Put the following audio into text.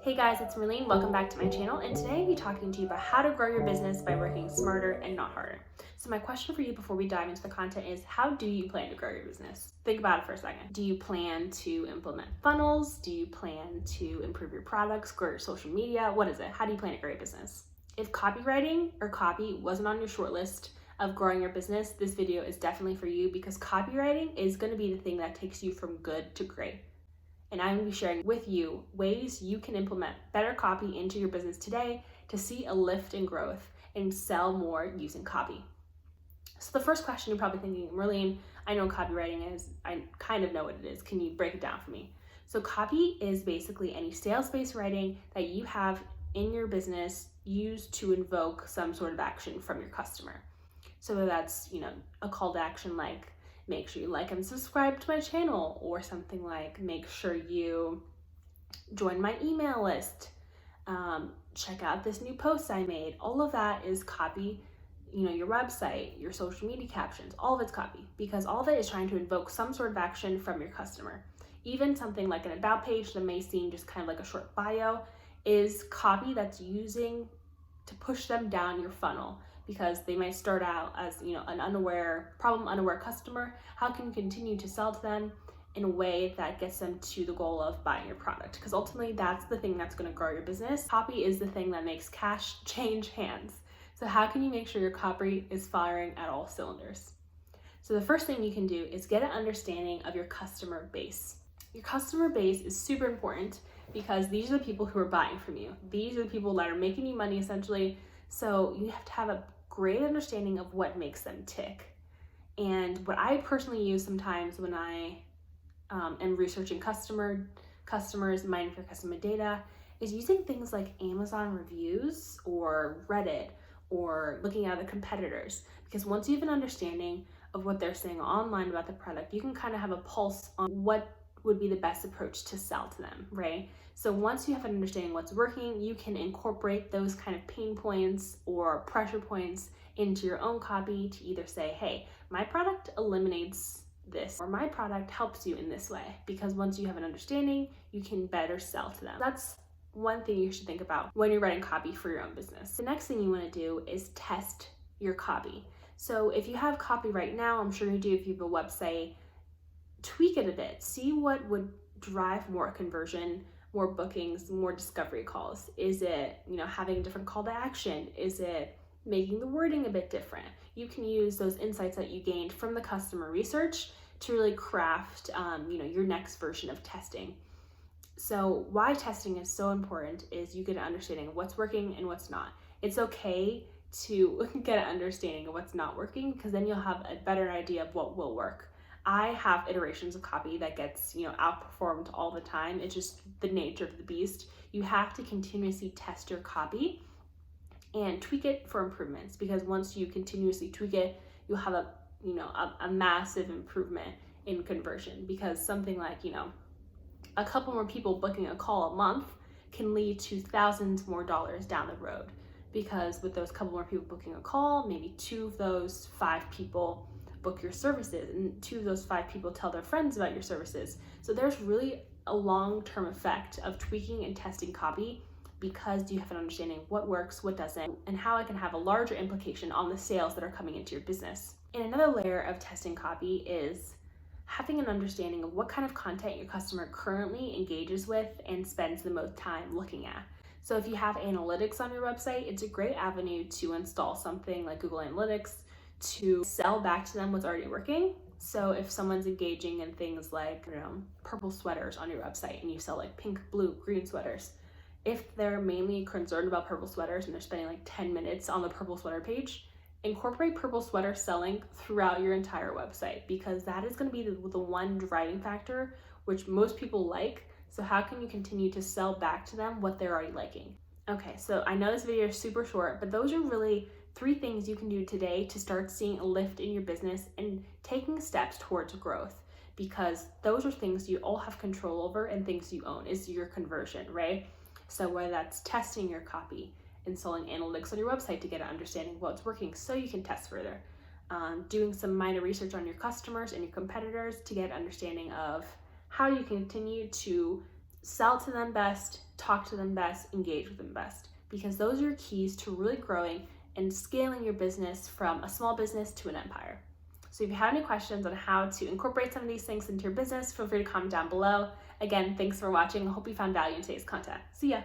Hey guys, it's Marlene. Welcome back to my channel, and today I'll be talking to you about how to grow your business by working smarter and not harder. So my question for you before we dive into the content is, how do you plan to grow your business? Think about it for a second. Do you plan to implement funnels? Do you plan to improve your products, grow your social media? What is it? How do you plan to grow your business? If copywriting or copy wasn't on your short list of growing your business, this video is definitely for you because copywriting is going to be the thing that takes you from good to great. And I'm going to be sharing with you ways you can implement better copy into your business today to see a lift in growth and sell more using copy. So the first question you're probably thinking, Marlene, I know what copywriting is. I kind of know what it is. Can you break it down for me? So copy is basically any sales-based writing that you have in your business used to invoke some sort of action from your customer. So whether that's, a call to action like make sure you like and subscribe to my channel, or something like make sure you join my email list, check out this new post I made. All of that is copy. Your website, your social media captions, all of it's copy because all of it is trying to invoke some sort of action from your customer. Even something like an about page that may seem just kind of like a short bio is copy that's using to push them down your funnel, because they might start out as an problem unaware customer. How can you continue to sell to them in a way that gets them to the goal of buying your product? Because ultimately that's the thing that's going to grow your business. Copy is the thing that makes cash change hands. So how can you make sure your copy is firing at all cylinders? So the first thing you can do is get an understanding of your customer base. Your customer base is super important because these are the people who are buying from you. These are the people that are making you money essentially. So you have to have a great understanding of what makes them tick. And what I personally use sometimes when I am researching customers, mining for customer data, is using things like Amazon reviews or Reddit, or looking at the competitors. Because once you have an understanding of what they're saying online about the product, you can kind of have a pulse on what would be the best approach to sell to them, right? So once you have an understanding what's working, you can incorporate those kind of pain points or pressure points into your own copy to either say, hey, my product eliminates this, or my product helps you in this way. Because once you have an understanding, you can better sell to them. That's one thing you should think about when you're writing copy for your own business. The next thing you want to do is test your copy. So if you have copy right now, I'm sure you do if you have a website, tweak it a bit. See what would drive more conversion, more bookings, more discovery calls. Is it, having a different call to action? Is it making the wording a bit different? You can use those insights that you gained from the customer research to really craft, your next version of testing. So why testing is so important is you get an understanding of what's working and what's not. It's okay to get an understanding of what's not working, because then you'll have a better idea of what will work. I have iterations of copy that gets, outperformed all the time. It's just the nature of the beast. You have to continuously test your copy and tweak it for improvements, because once you continuously tweak it, you'll have a massive improvement in conversion, because something like, a couple more people booking a call a month can lead to thousands more dollars down the road, because with those couple more people booking a call, maybe 2 of those 5 people book your services, and 2 of those 5 people tell their friends about your services. So there's really a long-term effect of tweaking and testing copy, because you have an understanding of what works, what doesn't, and how it can have a larger implication on the sales that are coming into your business. And another layer of testing copy is having an understanding of what kind of content your customer currently engages with and spends the most time looking at. So if you have analytics on your website, it's a great avenue to install something like Google Analytics to sell back to them what's already working. So if someone's engaging in things like, purple sweaters on your website, and you sell like pink, blue, green sweaters, if they're mainly concerned about purple sweaters and they're spending like 10 minutes on the purple sweater page, incorporate purple sweater selling throughout your entire website, because that is going to be the one driving factor which most people like. So how can you continue to sell back to them what they're already liking? Okay, so I know this video is super short, but those are really 3 things you can do today to start seeing a lift in your business and taking steps towards growth, because those are things you all have control over and things you own, is your conversion, right? So whether that's testing your copy, installing analytics on your website to get an understanding of what's working so you can test further, doing some minor research on your customers and your competitors to get an understanding of how you continue to sell to them best, talk to them best, engage with them best, because those are keys to really growing and scaling your business from a small business to an empire. So if you have any questions on how to incorporate some of these things into your business, feel free to comment down below. Again, thanks for watching. I hope you found value in today's content. See ya.